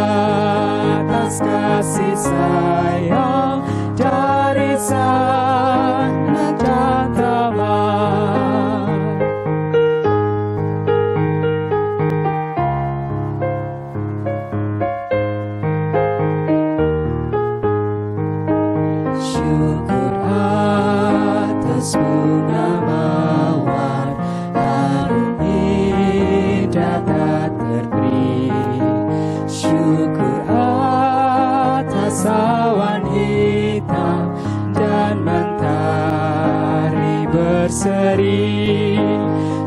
atas kasih sayang dari Sang Anak dan Teman. Syukur atas bunga mawar harum indah tak terberi. Syukur atas awan hitam dan mentari berseri.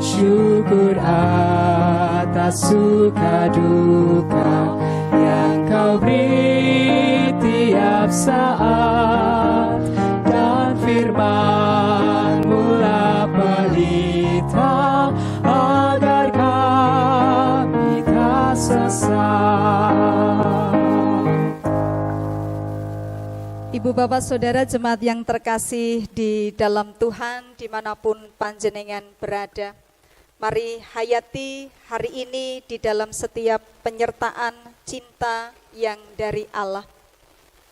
Syukur atas suka duka yang kau beri tiap saat, dan firman-Mu lah pelita agar kami tak sesat. Ibu bapak saudara jemaat yang terkasih di dalam Tuhan dimanapun panjenengan berada, mari hayati hari ini di dalam setiap penyertaan cinta yang dari Allah.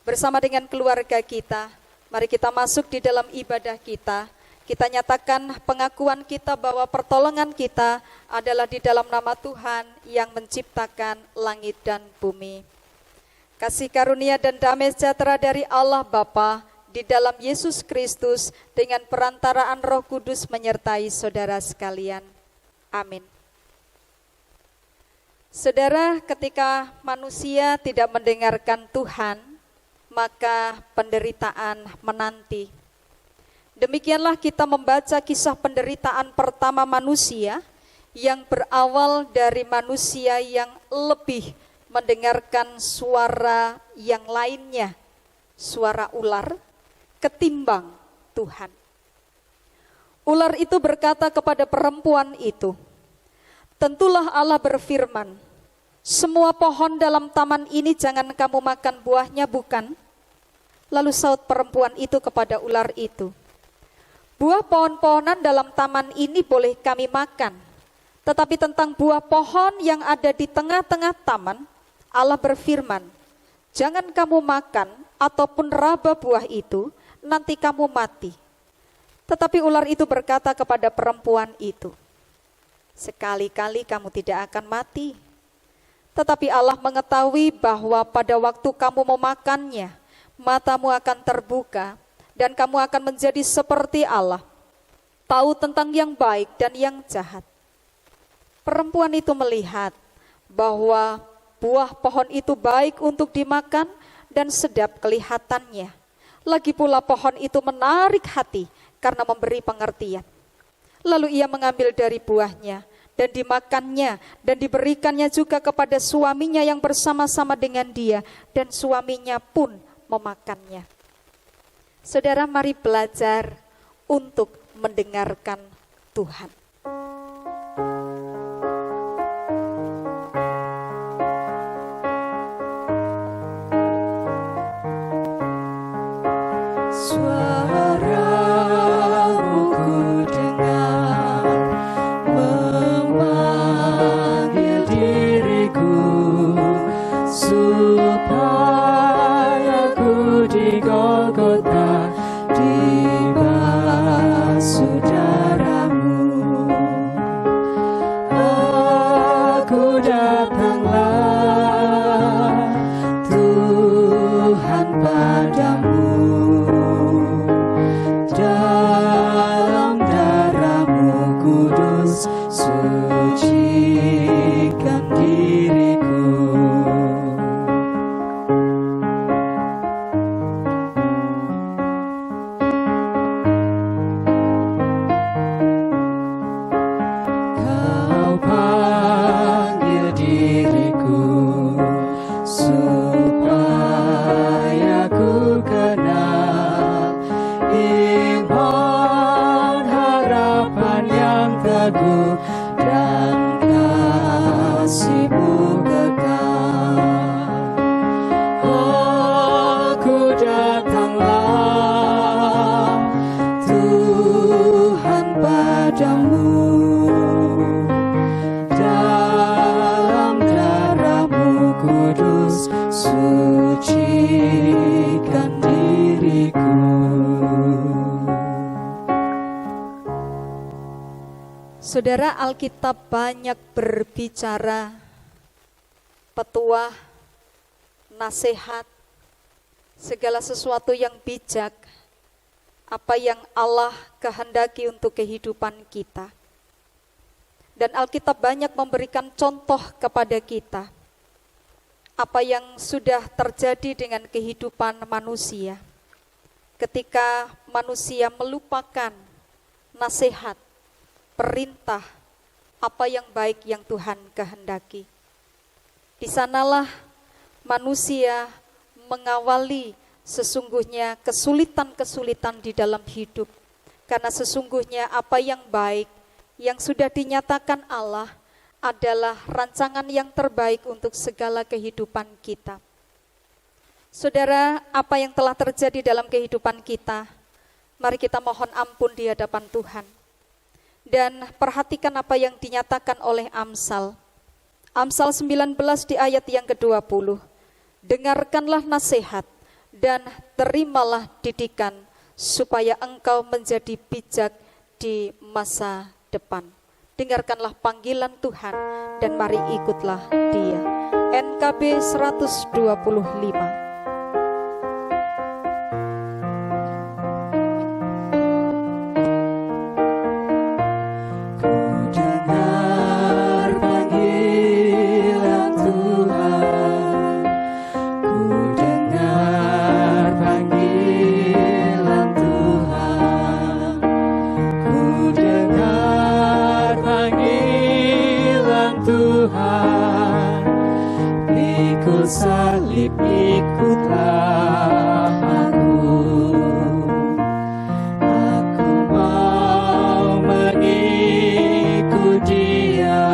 Bersama dengan keluarga kita, mari kita masuk di dalam ibadah kita. Kita nyatakan pengakuan kita bahwa pertolongan kita adalah di dalam nama Tuhan yang menciptakan langit dan bumi. Kasih karunia dan damai sejahtera dari Allah Bapa di dalam Yesus Kristus dengan perantaraan Roh Kudus menyertai saudara sekalian. Amin. Saudara, ketika manusia tidak mendengarkan Tuhan, maka penderitaan menanti. Demikianlah kita membaca kisah penderitaan pertama manusia yang berawal dari manusia yang lebih mendengarkan suara yang lainnya, suara ular, ketimbang Tuhan. Ular itu berkata kepada perempuan itu, "Tentulah Allah berfirman, semua pohon dalam taman ini jangan kamu makan buahnya, bukan?" Lalu saut perempuan itu kepada ular itu, "Buah pohon-pohonan dalam taman ini boleh kami makan, tetapi tentang buah pohon yang ada di tengah-tengah taman, Allah berfirman, jangan kamu makan ataupun raba buah itu, nanti kamu mati." Tetapi ular itu berkata kepada perempuan itu, "Sekali-kali kamu tidak akan mati. Tetapi Allah mengetahui bahwa pada waktu kamu memakannya, matamu akan terbuka dan kamu akan menjadi seperti Allah, tahu tentang yang baik dan yang jahat." Perempuan itu melihat bahwa buah pohon itu baik untuk dimakan dan sedap kelihatannya. Lagi pula pohon itu menarik hati karena memberi pengertian. Lalu ia mengambil dari buahnya dan dimakannya dan diberikannya juga kepada suaminya yang bersama-sama dengan dia, dan suaminya pun memakannya. Saudara, mari belajar untuk mendengarkan Tuhan. Suara-Mu ku dengar memanggil diriku, supaya ku di Golgota dibasuh darah-Mu. Aku datanglah Tuhan padamu, dalam darah-Mu kudus sucikan diriku. sucikan diriku. Saudara, Alkitab banyak berbicara petuah, nasihat, segala sesuatu yang bijak, apa yang Allah kehendaki untuk kehidupan kita. Dan Alkitab banyak memberikan contoh kepada kita, apa yang sudah terjadi dengan kehidupan manusia. Ketika manusia melupakan nasihat, perintah, apa yang baik yang Tuhan kehendaki. Di sanalah manusia mengawali sesungguhnya kesulitan-kesulitan di dalam hidup. Karena sesungguhnya apa yang baik, yang sudah dinyatakan Allah adalah rancangan yang terbaik untuk segala kehidupan kita. Saudara, apa yang telah terjadi dalam kehidupan kita, mari kita mohon ampun di hadapan Tuhan. Dan perhatikan apa yang dinyatakan oleh Amsal. Amsal 19 di ayat yang ke-20. Dengarkanlah nasihat dan terimalah didikan, supaya engkau menjadi bijak di masa depan. Dengarkanlah panggilan Tuhan dan mari ikutlah Dia. NKB 125. Salib ikutlah aku mau mengikut Dia,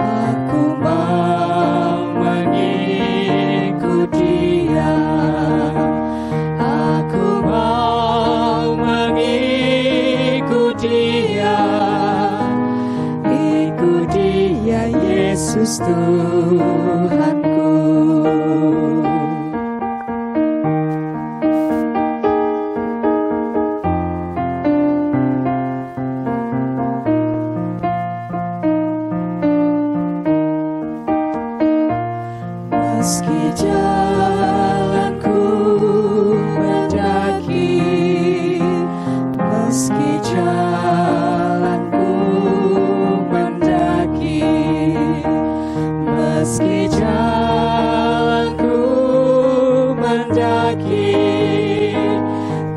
aku mau mengikut Dia, aku mau mengikut Dia, ikut Dia Yesus Tuhanku. Meski jalanku mendaki, meski jalanku mendaki, meski jalanku mendaki,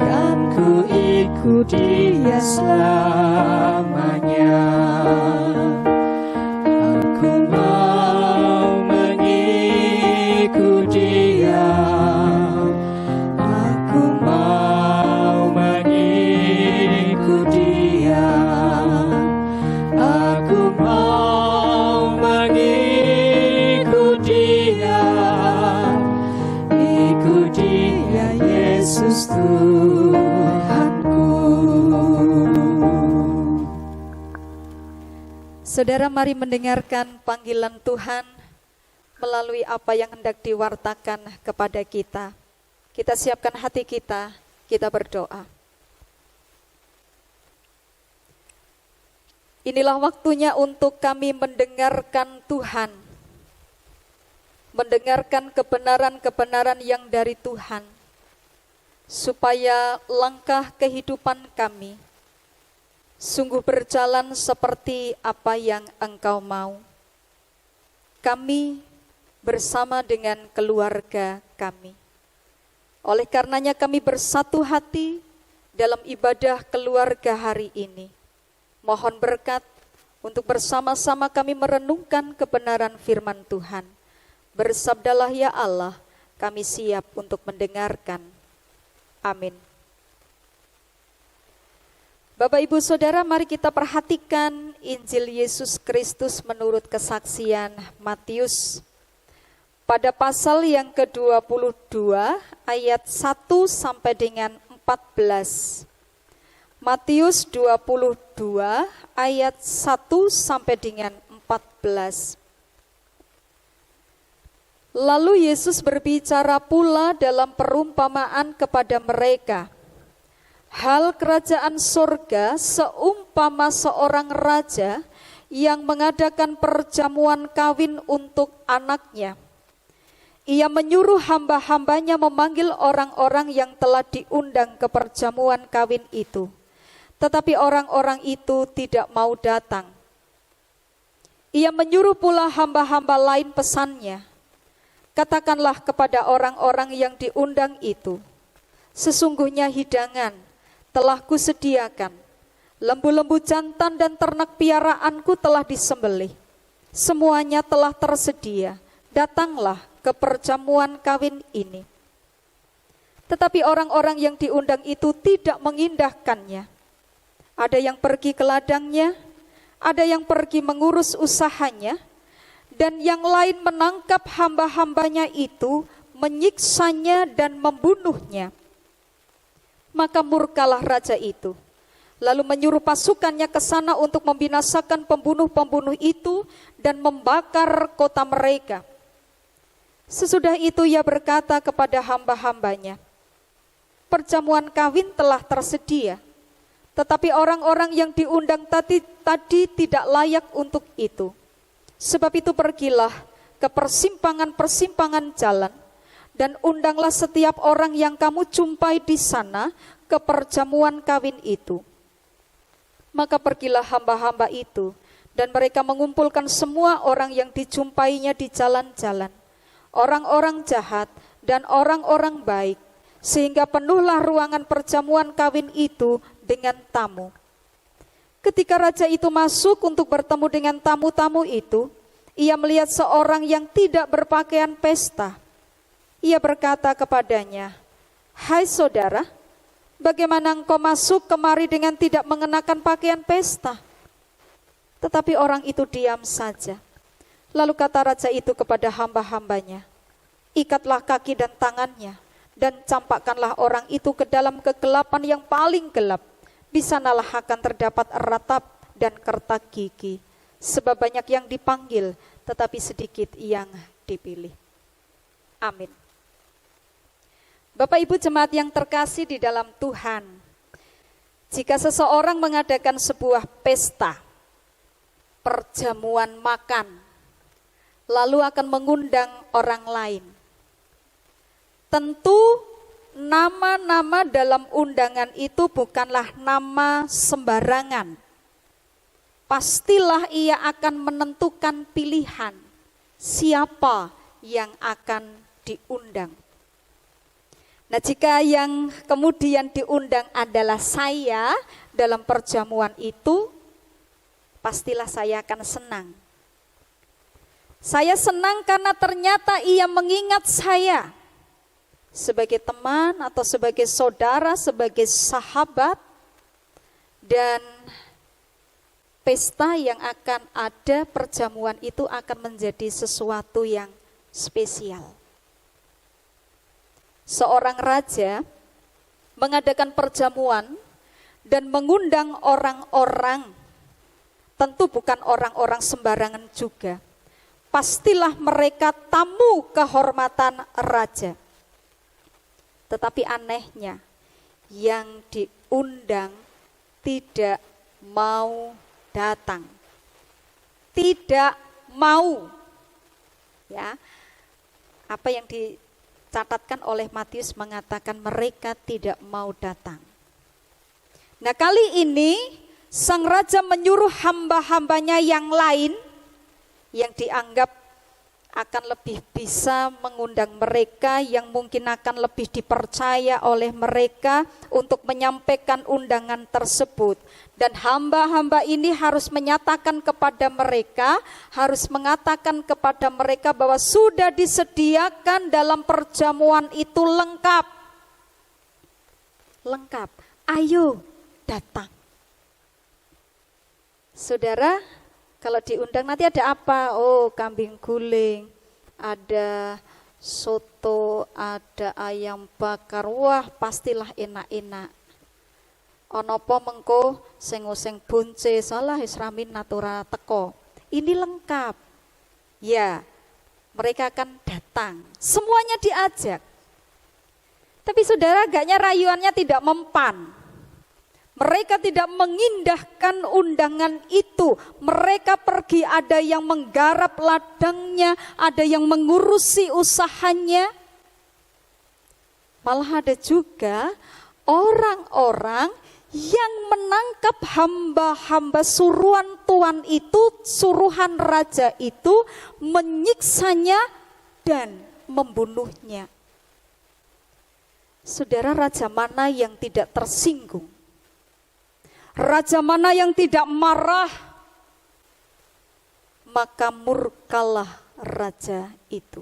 kan ku ikut Dia selamanya. Aku mau mengikut Dia, aku mau mengikut Dia, aku mau mengikut Dia, ikut Dia Yesus Tuhanku. Saudara, mari mendengarkan panggilan Tuhan melalui apa yang hendak diwartakan kepada kita. Kita siapkan hati kita, kita berdoa. Inilah waktunya untuk kami mendengarkan Tuhan, mendengarkan kebenaran-kebenaran yang dari Tuhan, supaya langkah kehidupan kami sungguh berjalan seperti apa yang Engkau mau. Kami bersama dengan keluarga kami. Oleh karenanya kami bersatu hati dalam ibadah keluarga hari ini. Mohon berkat untuk bersama-sama kami merenungkan kebenaran firman Tuhan. Bersabdalah ya Allah, kami siap untuk mendengarkan. Amin. Bapak, Ibu, Saudara, mari kita perhatikan Injil Yesus Kristus menurut kesaksian Matius. Pada pasal yang ke-22 ayat 1 sampai dengan 14. Matius 22 ayat 1 sampai dengan 14. Lalu Yesus berbicara pula dalam perumpamaan kepada mereka. Hal kerajaan surga seumpama seorang raja yang mengadakan perjamuan kawin untuk anaknya. Ia menyuruh hamba-hambanya memanggil orang-orang yang telah diundang ke perjamuan kawin itu. Tetapi orang-orang itu tidak mau datang. Ia menyuruh pula hamba-hamba lain pesannya. Katakanlah kepada orang-orang yang diundang itu, sesungguhnya hidangan telah kusediakan. Lembu-lembu jantan dan ternak piaraanku telah disembelih. Semuanya telah tersedia. Datanglah ke perjamuan kawin ini. Tetapi orang-orang yang diundang itu tidak mengindahkannya. Ada yang pergi ke ladangnya, ada yang pergi mengurus usahanya, dan yang lain menangkap hamba-hambanya itu, menyiksanya dan membunuhnya. Maka murkalah raja itu, lalu menyuruh pasukannya ke sana untuk membinasakan pembunuh-pembunuh itu dan membakar kota mereka. Sesudah itu ia berkata kepada hamba-hambanya, perjamuan kawin telah tersedia, tetapi orang-orang yang diundang tadi tidak layak untuk itu. Sebab itu pergilah ke persimpangan-persimpangan jalan dan undanglah setiap orang yang kamu jumpai di sana ke perjamuan kawin itu. Maka pergilah hamba-hamba itu dan mereka mengumpulkan semua orang yang dijumpainya di jalan-jalan, orang-orang jahat dan orang-orang baik, sehingga penuhlah ruangan perjamuan kawin itu dengan tamu. Ketika raja itu masuk untuk bertemu dengan tamu-tamu itu, ia melihat seorang yang tidak berpakaian pesta. Ia berkata kepadanya, "Hai saudara, bagaimana engkau masuk kemari dengan tidak mengenakan pakaian pesta?" Tetapi orang itu diam saja. Lalu kata raja itu kepada hamba-hambanya, "Ikatlah kaki dan tangannya, dan campakkanlah orang itu ke dalam kegelapan yang paling gelap. Di sanalah akan terdapat ratap dan kertak gigi. Sebab banyak yang dipanggil, tetapi sedikit yang dipilih." Amin. Bapak Ibu jemaat yang terkasih di dalam Tuhan, jika seseorang mengadakan sebuah pesta, perjamuan makan, lalu akan mengundang orang lain, tentu nama-nama dalam undangan itu bukanlah nama sembarangan. Pastilah ia akan menentukan pilihan siapa yang akan diundang. Nah, jika yang kemudian diundang adalah saya dalam perjamuan itu, pastilah saya akan senang. Saya senang karena ternyata ia mengingat saya sebagai teman atau sebagai saudara, sebagai sahabat, dan pesta yang akan ada, perjamuan itu akan menjadi sesuatu yang spesial. Seorang raja mengadakan perjamuan dan mengundang orang-orang, tentu bukan orang-orang sembarangan juga. Pastilah mereka tamu kehormatan raja. Tetapi anehnya, yang diundang tidak mau datang. Tidak mau. Ya. Apa yang dicatatkan oleh Matius mengatakan mereka tidak mau datang. Nah, kali ini sang raja menyuruh hamba-hambanya yang lain yang dianggap akan lebih bisa mengundang mereka, yang mungkin akan lebih dipercaya oleh mereka untuk menyampaikan undangan tersebut. Dan hamba-hamba ini harus menyatakan kepada mereka, harus mengatakan kepada mereka bahwa sudah disediakan dalam perjamuan itu lengkap. Lengkap, ayo datang. Saudara, kalau diundang nanti ada apa? Oh, kambing guling, ada soto, ada ayam bakar. Wah, pastilah enak-enak. Ono po mengko sing bunce salah wis ramin natura teko. Ini lengkap. Ya, Mereka akan datang, semuanya diajak. Tapi saudara, agaknya rayuannya tidak mempan. Mereka tidak mengindahkan undangan itu. Mereka pergi, ada yang menggarap ladangnya, ada yang mengurusi usahanya. Malah ada juga orang-orang yang menangkap hamba-hamba suruhan Tuhan itu, suruhan raja itu, menyiksanya dan membunuhnya. Saudara, raja mana yang tidak tersinggung? Raja mana yang tidak marah? Maka murkalah raja itu.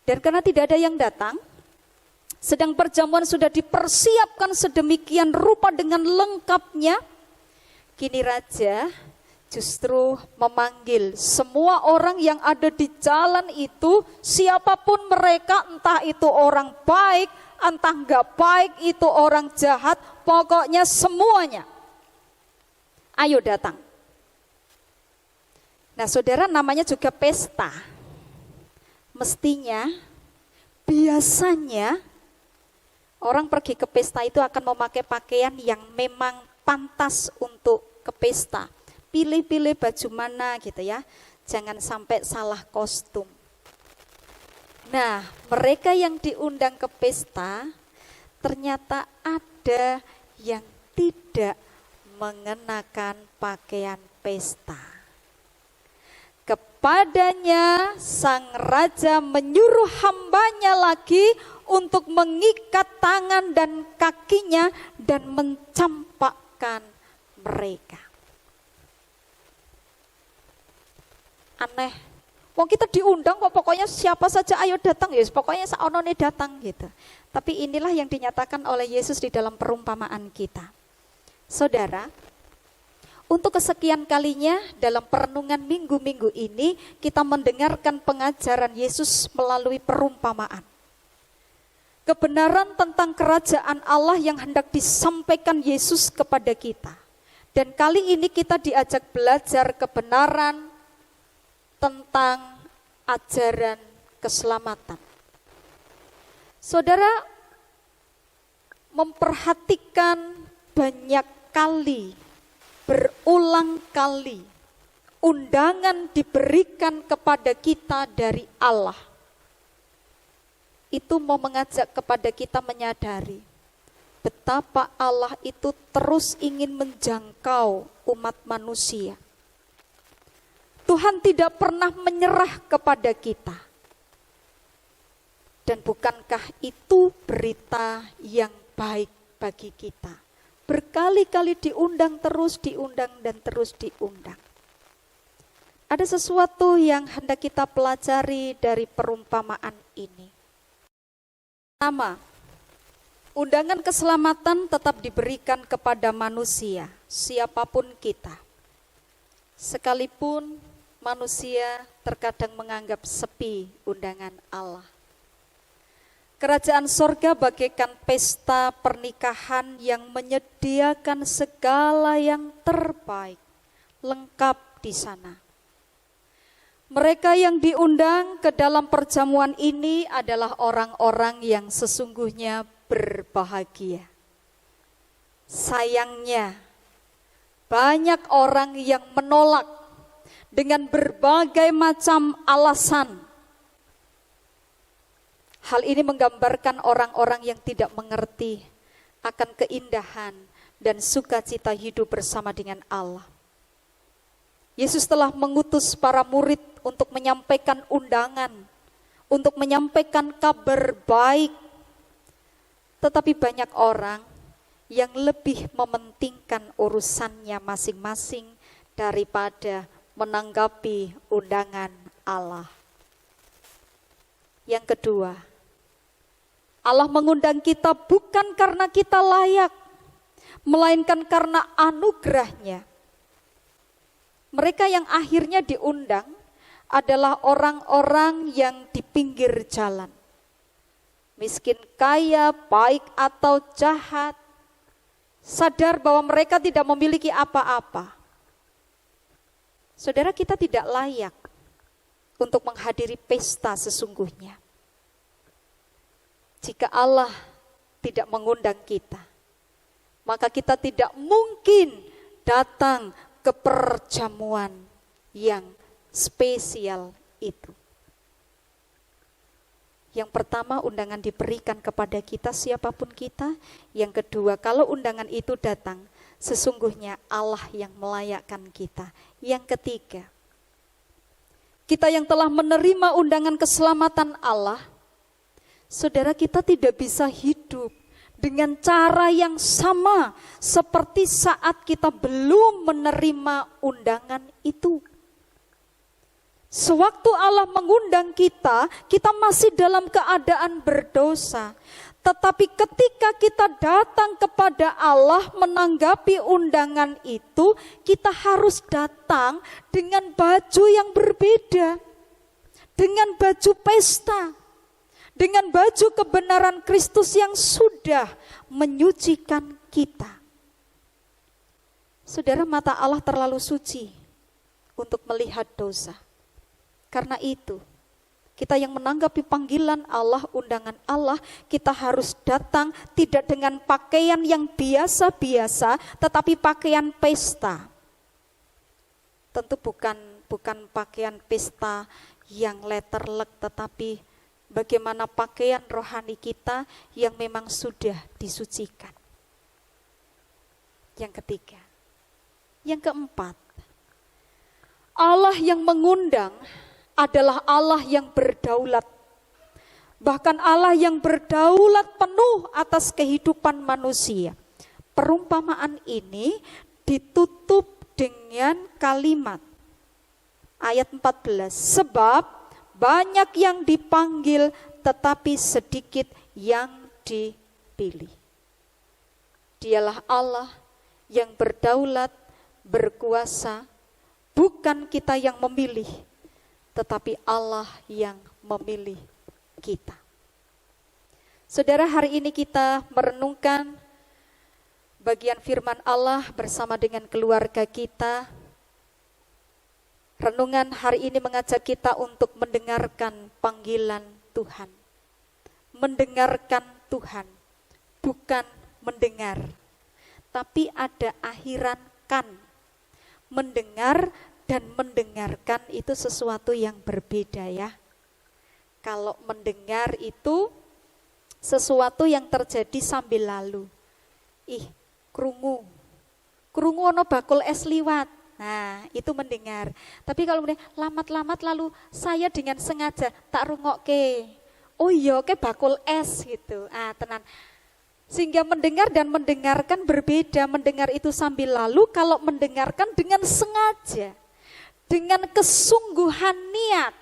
Dan karena tidak ada yang datang, sedang perjamuan sudah dipersiapkan sedemikian rupa dengan lengkapnya, kini raja justru memanggil semua orang yang ada di jalan itu, siapapun mereka, entah itu orang baik, entah enggak baik, itu orang jahat, pokoknya semuanya. Ayo datang. Nah saudara, namanya juga pesta. Mestinya, biasanya orang pergi ke pesta itu akan memakai pakaian yang memang pantas untuk ke pesta. Pilih-pilih baju mana gitu ya, jangan sampai salah kostum. Nah, mereka yang diundang ke pesta, ternyata ada yang tidak mengenakan pakaian pesta. Kepadanya sang raja menyuruh hambanya lagi untuk mengikat tangan dan kakinya dan mencampakkan mereka. Aneh, wong kita diundang kok pokoknya siapa saja ayo datang, ya pokoknya saonone datang gitu. Tapi inilah yang dinyatakan oleh Yesus di dalam perumpamaan kita. Saudara, untuk kesekian kalinya dalam perenungan minggu-minggu ini kita mendengarkan pengajaran Yesus melalui perumpamaan. Kebenaran tentang kerajaan Allah yang hendak disampaikan Yesus kepada kita. Dan kali ini kita diajak belajar kebenaran tentang ajaran keselamatan. Saudara memperhatikan banyak kali, berulang kali, undangan diberikan kepada kita dari Allah. Itu mau mengajak kepada kita menyadari betapa Allah itu terus ingin menjangkau umat manusia. Tuhan tidak pernah menyerah kepada kita. Dan bukankah itu berita yang baik bagi kita? Berkali-kali diundang, terus diundang, dan terus diundang. Ada sesuatu yang hendak kita pelajari dari perumpamaan ini. Pertama, undangan keselamatan tetap diberikan kepada manusia, siapapun kita. Sekalipun manusia terkadang menganggap sepi undangan Allah. Kerajaan sorga bagaikan pesta pernikahan yang menyediakan segala yang terbaik, lengkap di sana. Mereka yang diundang ke dalam perjamuan ini adalah orang-orang yang sesungguhnya berbahagia. Sayangnya, banyak orang yang menolak dengan berbagai macam alasan. Hal ini menggambarkan orang-orang yang tidak mengerti akan keindahan dan sukacita hidup bersama dengan Allah. Yesus telah mengutus para murid untuk menyampaikan undangan, untuk menyampaikan kabar baik. Tetapi banyak orang yang lebih mementingkan urusannya masing-masing daripada menanggapi undangan Allah. Yang kedua, Allah mengundang kita bukan karena kita layak, melainkan karena anugerahnya. Mereka yang akhirnya diundang adalah orang-orang yang di pinggir jalan. Miskin kaya, baik atau jahat, sadar bahwa mereka tidak memiliki apa-apa. Saudara, kita tidak layak. untuk menghadiri pesta sesungguhnya. Jika Allah tidak mengundang kita, maka kita tidak mungkin datang ke perjamuan yang spesial itu. Yang pertama, undangan diberikan kepada kita siapapun kita. Yang kedua, kalau undangan itu datang, sesungguhnya Allah yang melayakkan kita. Yang ketiga, kita yang telah menerima undangan keselamatan Allah, saudara, kita tidak bisa hidup dengan cara yang sama seperti saat kita belum menerima undangan itu. Sewaktu Allah mengundang kita, kita masih dalam keadaan berdosa. Tetapi ketika kita datang kepada Allah menanggapi undangan itu, kita harus datang dengan baju yang berbeda. Dengan baju pesta. Dengan baju kebenaran Kristus yang sudah menyucikan kita. Saudara, mata Allah terlalu suci untuk melihat dosa. Karena itu, kita yang menanggapi panggilan Allah, undangan Allah, kita harus datang tidak dengan pakaian yang biasa-biasa, tetapi pakaian pesta. Tentu bukan pakaian pesta yang letterlek, tetapi bagaimana pakaian rohani kita yang memang sudah disucikan. Yang ketiga. Yang keempat, Allah yang mengundang adalah Allah yang berdaulat. Bahkan Allah yang berdaulat penuh atas kehidupan manusia. Perumpamaan ini ditutup dengan kalimat ayat 14. Sebab banyak yang dipanggil tetapi sedikit yang dipilih. Dialah Allah yang berdaulat, berkuasa. Bukan kita yang memilih, tetapi Allah yang memilih kita. Saudara, hari ini kita merenungkan bagian firman Allah bersama dengan keluarga kita. Renungan hari ini mengajak kita untuk mendengarkan panggilan Tuhan. Mendengarkan Tuhan, bukan mendengar. Tapi ada akhiran kan. Mendengar dan mendengarkan itu sesuatu yang berbeda ya. Kalau mendengar itu sesuatu yang terjadi sambil lalu. Krungu ono bakul es liwat. Nah, itu mendengar. Tapi kalau lamat-lamat lalu saya dengan sengaja tak rungokke. Oh iya, ke bakul es gitu. Tenan. Sehingga mendengar dan mendengarkan berbeda. Mendengar itu sambil lalu, kalau mendengarkan dengan sengaja. Dengan kesungguhan niat,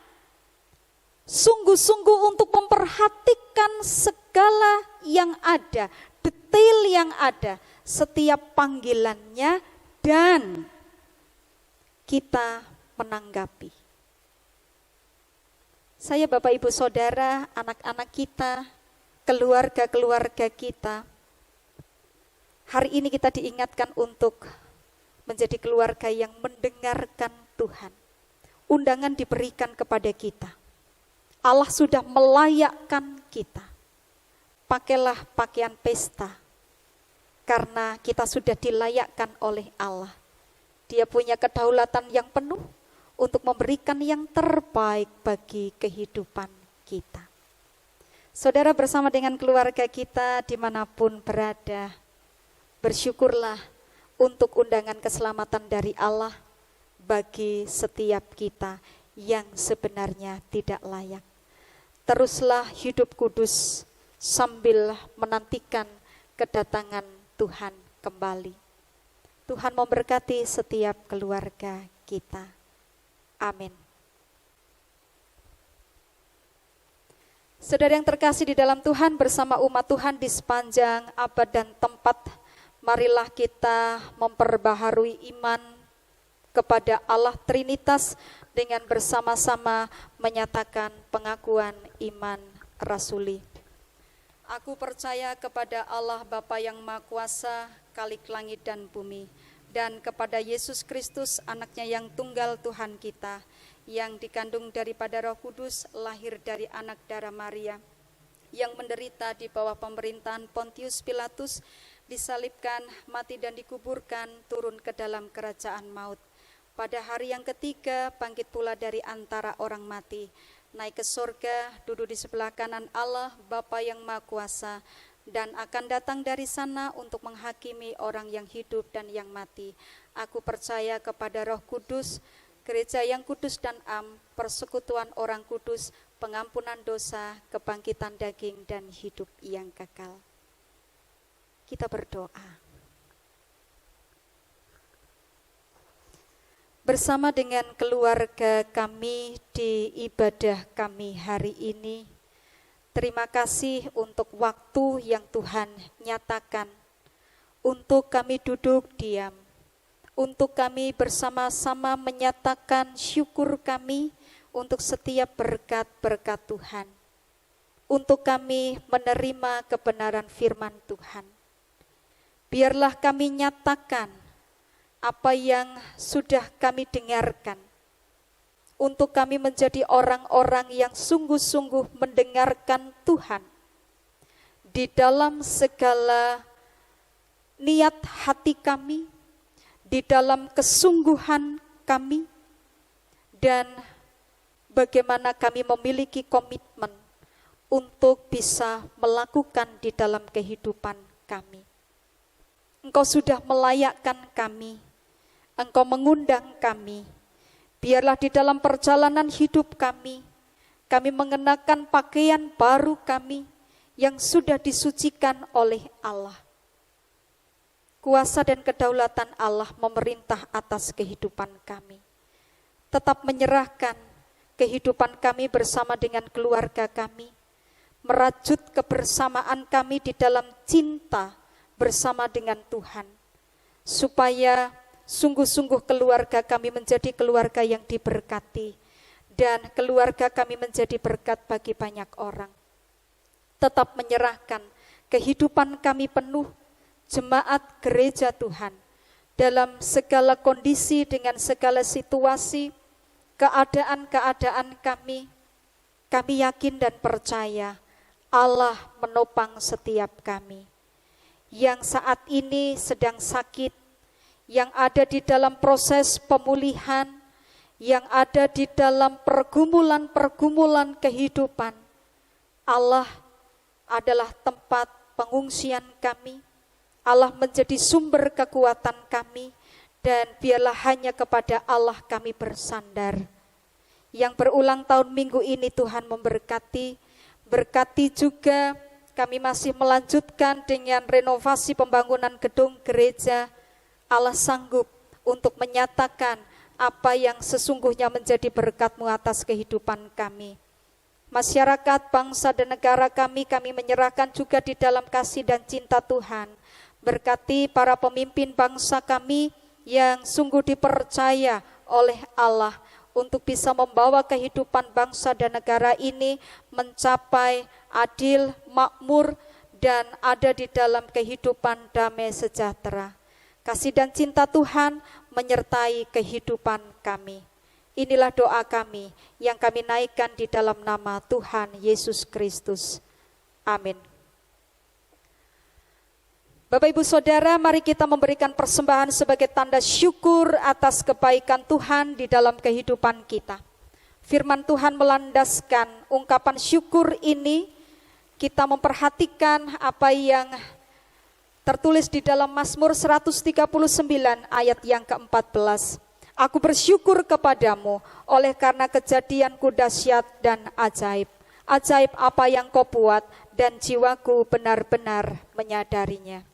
sungguh-sungguh untuk memperhatikan segala yang ada, detail yang ada, setiap panggilannya, dan kita menanggapi. Saya, Bapak, Ibu, Saudara, anak-anak kita, keluarga-keluarga kita, hari ini kita diingatkan untuk menjadi keluarga yang mendengarkan Tuhan. Undangan diberikan kepada kita. Allah sudah melayakkan kita. Pakailah pakaian pesta. Karena kita sudah dilayakkan oleh Allah. Dia punya kedaulatan yang penuh untuk memberikan yang terbaik bagi kehidupan kita. Saudara, bersama dengan keluarga kita dimanapun berada, bersyukurlah untuk undangan keselamatan dari Allah bagi setiap kita yang sebenarnya tidak layak. Teruslah hidup kudus sambil menantikan kedatangan Tuhan kembali. Tuhan memberkati setiap keluarga kita. Amin. Saudara yang terkasih di dalam Tuhan, bersama umat Tuhan di sepanjang abad dan tempat, marilah kita memperbaharui iman kepada Allah Trinitas dengan bersama-sama menyatakan pengakuan iman rasuli. Aku percaya kepada Allah Bapa yang Maha Kuasa, Khalik langit dan bumi, dan kepada Yesus Kristus, anaknya yang tunggal Tuhan kita, yang dikandung daripada Roh Kudus, lahir dari anak darah Maria, yang menderita di bawah pemerintahan Pontius Pilatus, disalibkan, mati dan dikuburkan, turun ke dalam kerajaan maut. Pada hari yang ketiga bangkit pula dari antara orang mati, naik ke sorga, duduk di sebelah kanan Allah Bapa yang Maha Kuasa, dan akan datang dari sana untuk menghakimi orang yang hidup dan yang mati. Aku percaya kepada Roh Kudus, gereja yang kudus dan am, persekutuan orang kudus, pengampunan dosa, kebangkitan daging, dan hidup yang kekal. Kita berdoa. Bersama dengan keluarga kami di ibadah kami hari ini, terima kasih untuk waktu yang Tuhan nyatakan untuk kami duduk diam, untuk kami bersama-sama menyatakan syukur kami untuk setiap berkat-berkat Tuhan, untuk kami menerima kebenaran firman Tuhan. Biarlah kami nyatakan apa yang sudah kami dengarkan, untuk kami menjadi orang-orang yang sungguh-sungguh mendengarkan Tuhan di dalam segala niat hati kami, di dalam kesungguhan kami, dan bagaimana kami memiliki komitmen untuk bisa melakukan di dalam kehidupan kami. Engkau sudah melayakkan kami, Engkau mengundang kami. Biarlah di dalam perjalanan hidup kami mengenakan pakaian baru kami yang sudah disucikan oleh Allah. Kuasa dan kedaulatan Allah memerintah atas kehidupan kami. Tetap menyerahkan kehidupan kami bersama dengan keluarga kami, merajut kebersamaan kami di dalam cinta bersama dengan Tuhan, supaya sungguh-sungguh keluarga kami menjadi keluarga yang diberkati, dan keluarga kami menjadi berkat bagi banyak orang. Tetap menyerahkan kehidupan kami penuh, jemaat gereja Tuhan, dalam segala kondisi, dengan segala situasi, keadaan-keadaan kami yakin dan percaya Allah menopang setiap kami. Yang saat ini sedang sakit, yang ada di dalam proses pemulihan, yang ada di dalam pergumulan-pergumulan kehidupan, Allah adalah tempat pengungsian kami, Allah menjadi sumber kekuatan kami, dan biarlah hanya kepada Allah kami bersandar. Yang berulang tahun minggu ini Tuhan memberkati, berkati juga kami masih melanjutkan dengan renovasi pembangunan gedung gereja. Allah sanggup untuk menyatakan apa yang sesungguhnya menjadi berkat-Mu atas kehidupan kami. Masyarakat, bangsa dan negara kami menyerahkan juga di dalam kasih dan cinta Tuhan. Berkati para pemimpin bangsa kami yang sungguh dipercaya oleh Allah untuk bisa membawa kehidupan bangsa dan negara ini mencapai adil, makmur, dan ada di dalam kehidupan damai sejahtera. Kasih dan cinta Tuhan menyertai kehidupan kami. Inilah doa kami yang kami naikkan di dalam nama Tuhan Yesus Kristus. Amin. Bapak Ibu Saudara, mari kita memberikan persembahan sebagai tanda syukur atas kebaikan Tuhan di dalam kehidupan kita. Firman Tuhan melandaskan ungkapan syukur ini, kita memperhatikan apa yang tertulis di dalam Mazmur 139 ayat yang ke-14. Aku bersyukur kepadamu oleh karena kejadianku dahsyat dan ajaib. Ajaib apa yang kau buat dan jiwaku benar-benar menyadarinya.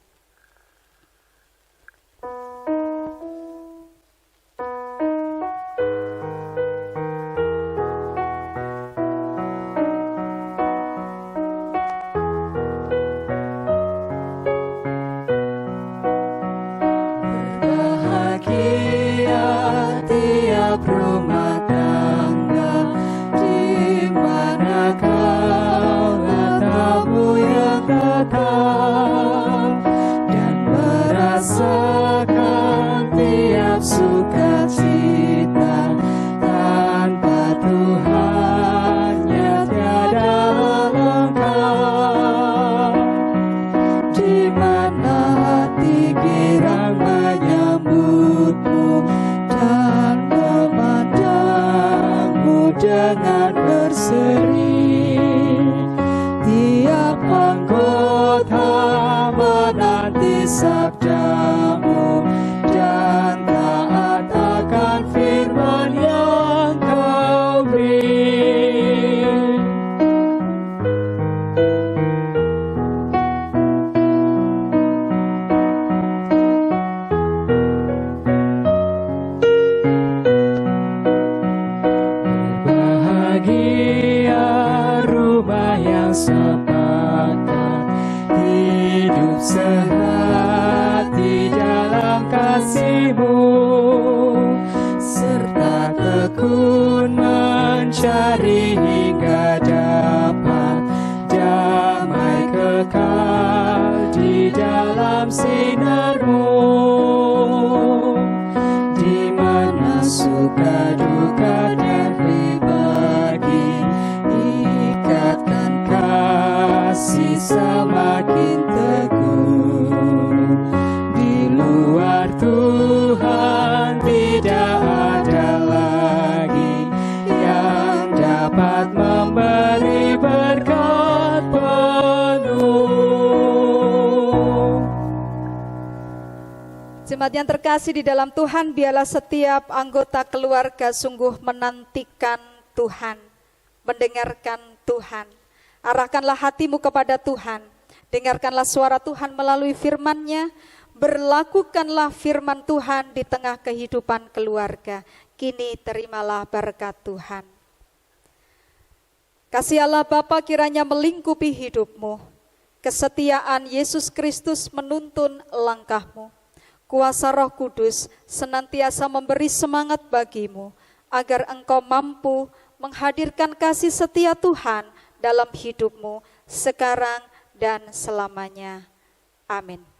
Rumah tangga di mana kau tamu yang datang, yang sepakat, hidup sehati dalam kasih-Mu, serta tekun mencari hingga dapat damai kekal di dalam sinar-Mu, di mana suka duka dan berbagi, ikatan kasih semakin teguh. Di luar Tuhan tidak ada lagi yang dapat memberi berkat penuh. Jemaat yang terkasih di dalam Tuhan, biarlah setiap anggota keluarga sungguh menantikan Tuhan, mendengarkan Tuhan. Arahkanlah hatimu kepada Tuhan, dengarkanlah suara Tuhan melalui firman-Nya, berlakukanlah firman Tuhan di tengah kehidupan keluarga. Kini terimalah berkat Tuhan. Kasih Allah Bapa kiranya melingkupi hidupmu. Kesetiaan Yesus Kristus menuntun langkahmu. Kuasa Roh Kudus senantiasa memberi semangat bagimu, agar engkau mampu menghadirkan kasih setia Tuhan dalam hidupmu sekarang dan selamanya. Amin.